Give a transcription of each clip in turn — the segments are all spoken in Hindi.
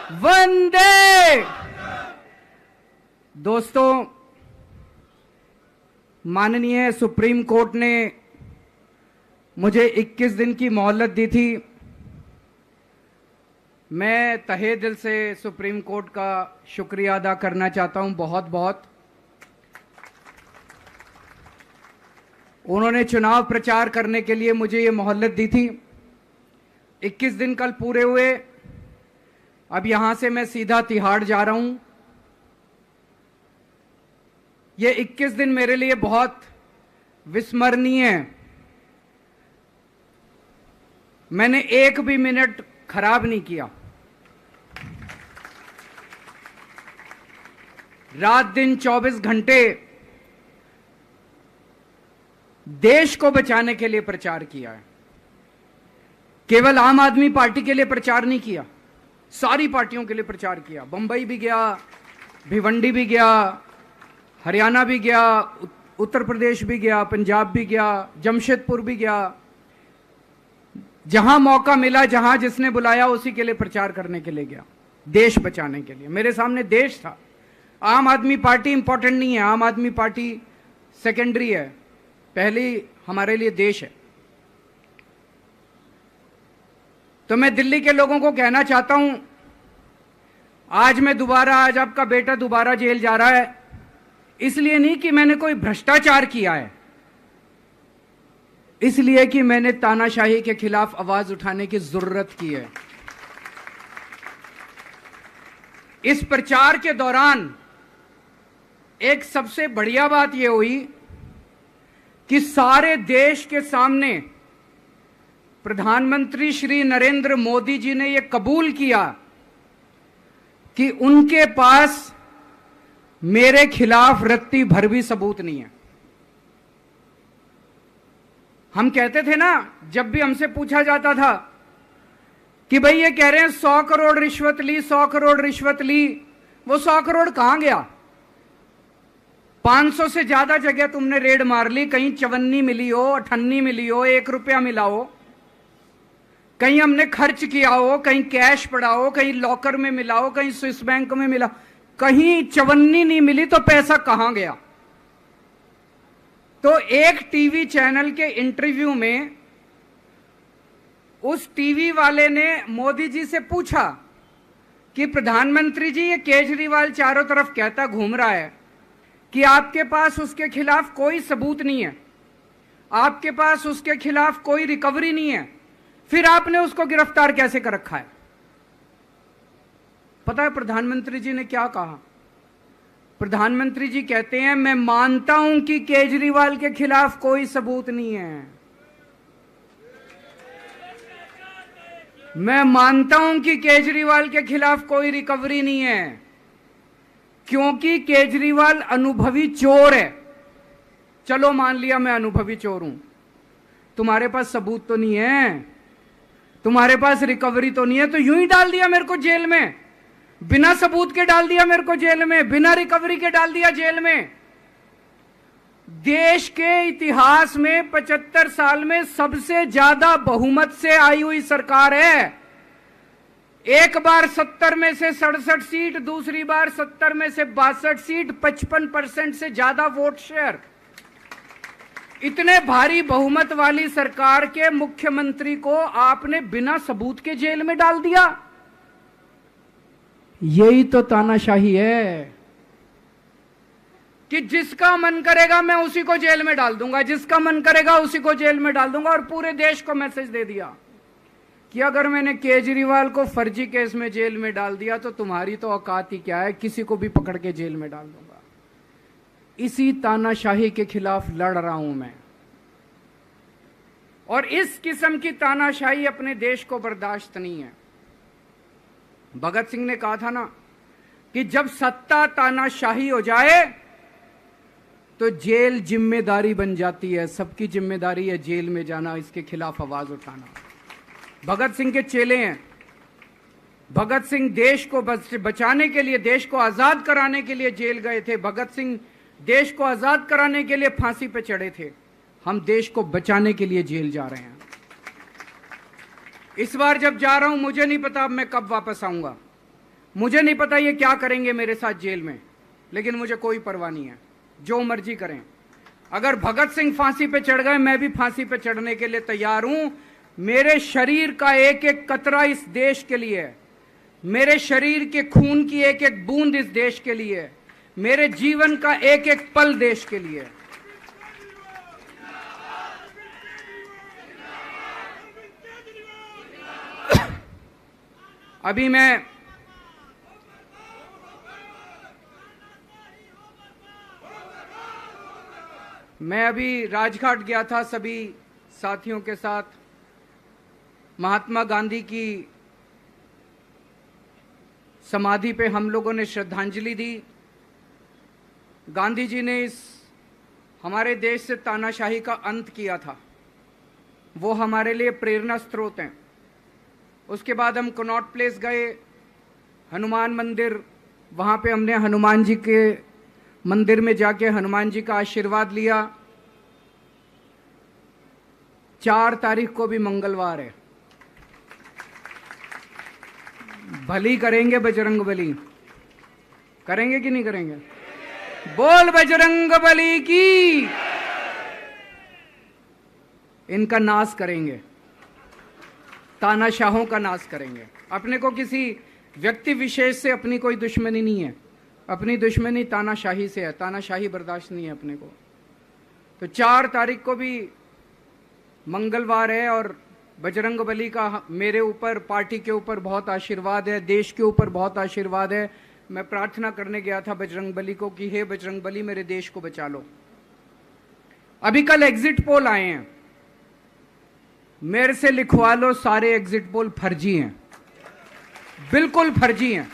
वंदे। दोस्तों, माननीय सुप्रीम कोर्ट ने मुझे 21 दिन की मोहलत दी थी। मैं तहे दिल से सुप्रीम कोर्ट का शुक्रिया अदा करना चाहता हूं, बहुत बहुत। उन्होंने चुनाव प्रचार करने के लिए मुझे ये मोहलत दी थी। 21 दिन कल पूरे हुए। अब यहां से मैं सीधा तिहाड़ जा रहा हूं। ये 21 दिन मेरे लिए बहुत विस्मरणीय है। मैंने एक भी मिनट खराब नहीं किया। रात दिन 24 घंटे देश को बचाने के लिए प्रचार किया है। केवल आम आदमी पार्टी के लिए प्रचार नहीं किया, सारी पार्टियों के लिए प्रचार किया। बंबई भी गया, भिवंडी भी गया, हरियाणा भी गया, उत्तर प्रदेश भी गया, पंजाब भी गया, जमशेदपुर भी गया। जहां मौका मिला, जहां जिसने बुलाया, उसी के लिए प्रचार करने के लिए गया, देश बचाने के लिए। मेरे सामने देश था। आम आदमी पार्टी इंपॉर्टेंट नहीं है, आम आदमी पार्टी सेकेंडरी है, पहली हमारे लिए देश है। तो मैं दिल्ली के लोगों को कहना चाहता हूं, आज आपका बेटा दोबारा जेल जा रहा है, इसलिए नहीं कि मैंने कोई भ्रष्टाचार किया है, इसलिए कि मैंने तानाशाही के खिलाफ आवाज उठाने की जरूरत की है। इस प्रचार के दौरान एक सबसे बढ़िया बात यह हुई कि सारे देश के सामने प्रधानमंत्री श्री नरेंद्र मोदी जी ने यह कबूल किया कि उनके पास मेरे खिलाफ रत्ती भर भी सबूत नहीं है। हम कहते थे ना, जब भी हमसे पूछा जाता था कि भाई ये कह रहे हैं 100 करोड़ रिश्वत ली, 100 करोड़ रिश्वत ली, वो 100 करोड़ कहां गया? 500 से ज्यादा जगह तुमने रेड मार ली, कहीं चवन्नी मिली हो, अठन्नी मिली हो, 1 रुपया मिला हो, कहीं हमने खर्च किया हो, कहीं कैश पड़ा हो, कहीं लॉकर में मिला हो, कहीं स्विस बैंक में मिला, कहीं चवन्नी नहीं मिली, तो पैसा कहां गया? तो एक टीवी चैनल के इंटरव्यू में उस टीवी वाले ने मोदी जी से पूछा कि प्रधानमंत्री जी, ये केजरीवाल चारों तरफ कहता घूम रहा है कि आपके पास उसके खिलाफ कोई सबूत नहीं है, आपके पास उसके खिलाफ कोई रिकवरी नहीं है, फिर आपने उसको गिरफ्तार कैसे कर रखा है? पता है प्रधानमंत्री जी ने क्या कहा? प्रधानमंत्री जी कहते हैं, मैं मानता हूं कि केजरीवाल के खिलाफ कोई सबूत नहीं है, मैं मानता हूं कि केजरीवाल के खिलाफ कोई रिकवरी नहीं है, क्योंकि केजरीवाल अनुभवी चोर है। चलो मान लिया मैं अनुभवी चोर हूं, तुम्हारे पास सबूत तो नहीं है, तुम्हारे पास रिकवरी तो नहीं है, तो यूं ही डाल दिया मेरे को जेल में, बिना सबूत के डाल दिया मेरे को जेल में, बिना रिकवरी के डाल दिया जेल में। देश के इतिहास में 75 साल में सबसे ज्यादा बहुमत से आई हुई सरकार है। एक बार 70 में से 67 सीट, दूसरी बार 70 में से 62 सीट, 55% से ज्यादा वोट शेयर। इतने भारी बहुमत वाली सरकार के मुख्यमंत्री को आपने बिना सबूत के जेल में डाल दिया। यही तो तानाशाही है कि जिसका मन करेगा मैं उसी को जेल में डाल दूंगा, जिसका मन करेगा उसी को जेल में डाल दूंगा। और पूरे देश को मैसेज दे दिया कि अगर मैंने केजरीवाल को फर्जी केस में जेल में डाल दिया तो तुम्हारी तो औकात ही क्या है, किसी को भी पकड़ के जेल में डाल दूंगा। इसी तानाशाही के खिलाफ लड़ रहा हूं मैं, और इस किस्म की तानाशाही अपने देश को बर्दाश्त नहीं है। भगत सिंह ने कहा था ना कि जब सत्ता तानाशाही हो जाए तो जेल जिम्मेदारी बन जाती है, सबकी जिम्मेदारी है जेल में जाना, इसके खिलाफ आवाज उठाना। भगत सिंह के चेले हैं। भगत सिंह देश को बचाने के लिए, देश को आजाद कराने के लिए जेल गए थे। भगत सिंह देश को आजाद कराने के लिए फांसी पे चढ़े थे। हम देश को बचाने के लिए जेल जा रहे हैं। इस बार जब जा रहा हूं, मुझे नहीं पता अब मैं कब वापस आऊंगा। मुझे नहीं पता ये क्या करेंगे मेरे साथ जेल में, लेकिन मुझे कोई परवाह नहीं है, जो मर्जी करें। अगर भगत सिंह फांसी पे चढ़ गए, मैं भी फांसी पे चढ़ने के लिए तैयार हूं। मेरे शरीर का एक एक कतरा इस देश के लिए है, मेरे शरीर के खून की एक एक बूंद इस देश के लिए है, मेरे जीवन का एक एक पल देश के लिए है। अभी मैं अभी राजघाट गया था सभी साथियों के साथ। महात्मा गांधी की समाधि पे हम लोगों ने श्रद्धांजलि दी। गांधी जी ने इस हमारे देश से तानाशाही का अंत किया था, वो हमारे लिए प्रेरणा स्रोत हैं। उसके बाद हम कनॉट प्लेस गए, हनुमान मंदिर, वहाँ पे हमने हनुमान जी के मंदिर में जाके हनुमान जी का आशीर्वाद लिया। 4 तारीख को भी मंगलवार है, भली करेंगे बजरंग बली, करेंगे कि नहीं करेंगे? बोल बजरंग बली की। इनका नाश करेंगे, तानाशाहों का नाश करेंगे। अपने को किसी व्यक्ति विशेष से अपनी कोई दुश्मनी नहीं है, अपनी दुश्मनी तानाशाही से है। तानाशाही बर्दाश्त नहीं है अपने को। तो 4 तारीख को भी मंगलवार है और बजरंग बली का मेरे ऊपर, पार्टी के ऊपर बहुत आशीर्वाद है, देश के ऊपर बहुत आशीर्वाद है। मैं प्रार्थना करने गया था बजरंग बली को कि हे बजरंग बली, मेरे देश को बचा लो। अभी कल एग्जिट पोल आए हैं, मेरे से लिखवा लो, सारे एग्जिट पोल फर्जी हैं, बिल्कुल फर्जी हैं।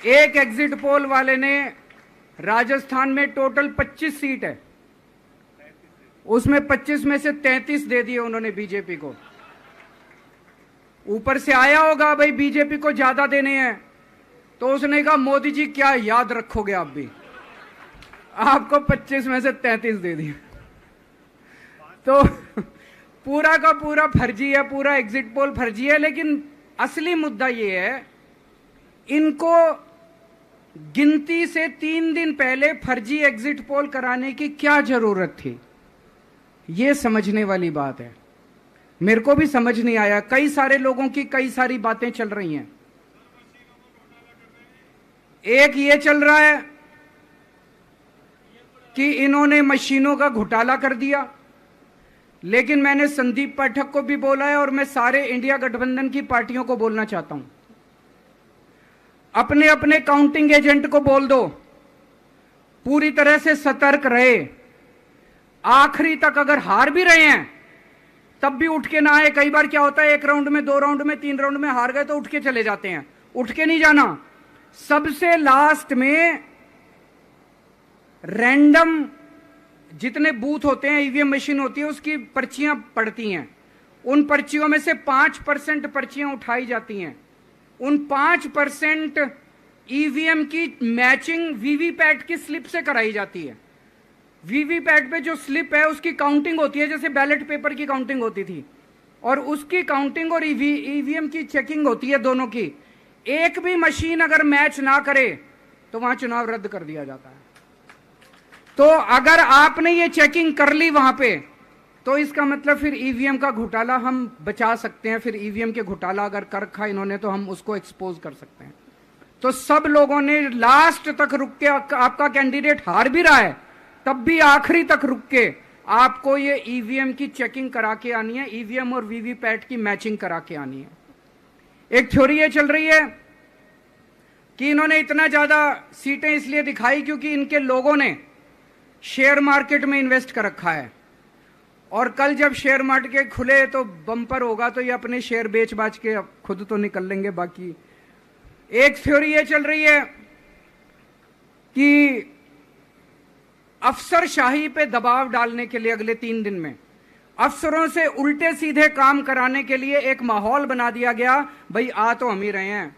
एक एग्जिट पोल वाले ने राजस्थान में टोटल 25 सीट है, उसमें 25 में से 33 दे दिए उन्होंने बीजेपी को। ऊपर से आया होगा भाई बीजेपी को ज्यादा देने हैं, तो उसने कहा मोदी जी क्या याद रखोगे आप भी, आपको 25 में से 33 दे दिए। तो पूरा का पूरा फर्जी है, पूरा एग्जिट पोल फर्जी है। लेकिन असली मुद्दा ये है, इनको गिनती से 3 दिन पहले फर्जी एग्जिट पोल कराने की क्या जरूरत थी, ये समझने वाली बात है। मेरे को भी समझ नहीं आया। कई सारे लोगों की कई सारी बातें चल रही हैं। एक ये चल रहा है कि इन्होंने मशीनों का घोटाला कर दिया, लेकिन मैंने संदीप पाठक को भी बोला है और मैं सारे इंडिया गठबंधन की पार्टियों को बोलना चाहता हूं, अपने अपने काउंटिंग एजेंट को बोल दो, पूरी तरह से सतर्क रहे। आखिरी तक अगर हार भी रहे हैं तब भी उठ के ना आए। कई बार क्या होता है, 1 राउंड में, 2 राउंड में, 3 राउंड में हार गए तो उठ के चले जाते हैं। उठ के नहीं जाना। सबसे लास्ट में रैंडम जितने बूथ होते हैं, ईवीएम मशीन होती है, उसकी पर्चियां पड़ती हैं। उन पर्चियों में से 5% पर्चियां उठाई जाती हैं। उन 5% ईवीएम की मैचिंग वीवीपैट की स्लिप से कराई जाती है। वीवीपैट पे जो स्लिप है उसकी काउंटिंग होती है, जैसे बैलेट पेपर की काउंटिंग होती थी, और उसकी काउंटिंग और ईवीएम की चेकिंग होती है दोनों की। एक भी मशीन अगर मैच ना करे तो वहां चुनाव रद्द कर दिया जाता है। तो अगर आपने ये चेकिंग कर ली वहां पे, तो इसका मतलब फिर ईवीएम का घोटाला हम बचा सकते हैं। फिर ईवीएम के घोटाला अगर कर रखा इन्होंने तो हम उसको एक्सपोज कर सकते हैं। तो सब लोगों ने लास्ट तक रुक के, आपका कैंडिडेट हार भी रहा है तब भी आखिरी तक रुक के आपको ये ईवीएम की चेकिंग करा के आनी है, ईवीएम और वीवीपैट की मैचिंग करा के आनी है। एक थ्योरी ये चल रही है कि इन्होंने इतना ज्यादा सीटें इसलिए दिखाई क्योंकि इनके लोगों ने शेयर मार्केट में इन्वेस्ट कर रखा है, और कल जब शेयर मार्केट खुले तो बम्पर होगा, तो ये अपने शेयर बेच बाच के खुद तो निकल लेंगे। बाकी एक थ्योरी ये चल रही है कि अफसरशाही पे दबाव डालने के लिए अगले 3 दिन में अफसरों से उल्टे सीधे काम कराने के लिए एक माहौल बना दिया गया। भाई आ तो हम ही रहे हैं,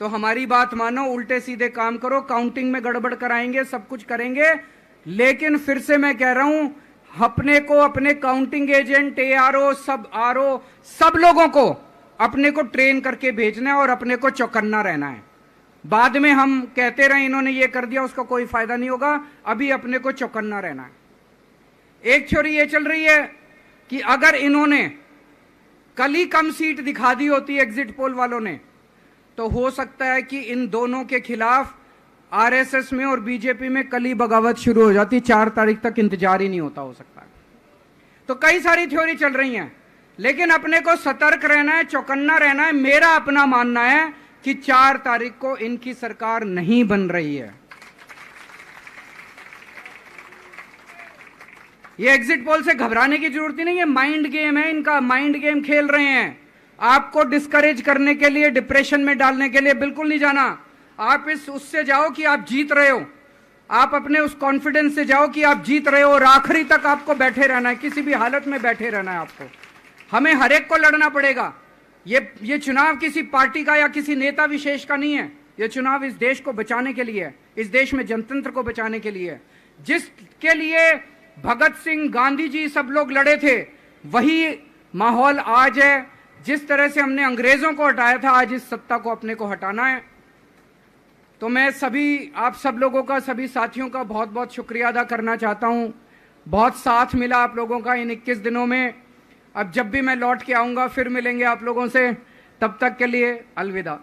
तो हमारी बात मानो, उल्टे सीधे काम करो, काउंटिंग में गड़बड़ कराएंगे, सब कुछ करेंगे। लेकिन फिर से मैं कह रहा हूं, अपने को, अपने काउंटिंग एजेंट, एआरओ, सब आरओ, सब लोगों को अपने को ट्रेन करके भेजना है और अपने को चौकन्ना रहना है। बाद में हम कहते रहे इन्होंने ये कर दिया, उसका कोई फायदा नहीं होगा, अभी अपने को चौकन्ना रहना है। एक थ्योरी ये चल रही है कि अगर इन्होंने कल ही कम सीट दिखा दी होती एग्जिट पोल वालों ने, तो हो सकता है कि इन दोनों के खिलाफ आरएसएस में और बीजेपी में कल ही बगावत शुरू हो जाती, 4 तारीख तक इंतजार ही नहीं होता, हो सकता है। तो कई सारी थ्योरी चल रही हैं, लेकिन अपने को सतर्क रहना है, चौकन्ना रहना है। मेरा अपना मानना है कि 4 तारीख को इनकी सरकार नहीं बन रही है। ये एग्जिट पोल से घबराने की जरूरत ही नहीं है, माइंड गेम है इनका, माइंड गेम खेल रहे हैं। आपको डिस्करेज करने के लिए, डिप्रेशन में डालने के लिए बिल्कुल नहीं जाना। आप उससे जाओ कि आप जीत रहे हो, आप अपने उस कॉन्फिडेंस से जाओ कि आप जीत रहे हो, और आखिरी तक आपको बैठे रहना है, किसी भी हालत में बैठे रहना है आपको। हमें हर एक को लड़ना पड़ेगा। ये चुनाव किसी पार्टी का या किसी नेता विशेष का नहीं है, ये चुनाव इस देश को बचाने के लिए है, इस देश में जनतंत्र को बचाने के लिए है। जिसके लिए भगत सिंह, गांधी जी सब लोग लड़े थे, वही माहौल आज है। जिस तरह से हमने अंग्रेजों को हटाया था, आज इस सत्ता को अपने को हटाना है। तो मैं सभी आप सब लोगों का, सभी साथियों का बहुत बहुत शुक्रिया अदा करना चाहता हूं। बहुत साथ मिला आप लोगों का इन 21 दिनों में। अब जब भी मैं लौट के आऊंगा फिर मिलेंगे आप लोगों से, तब तक के लिए अलविदा।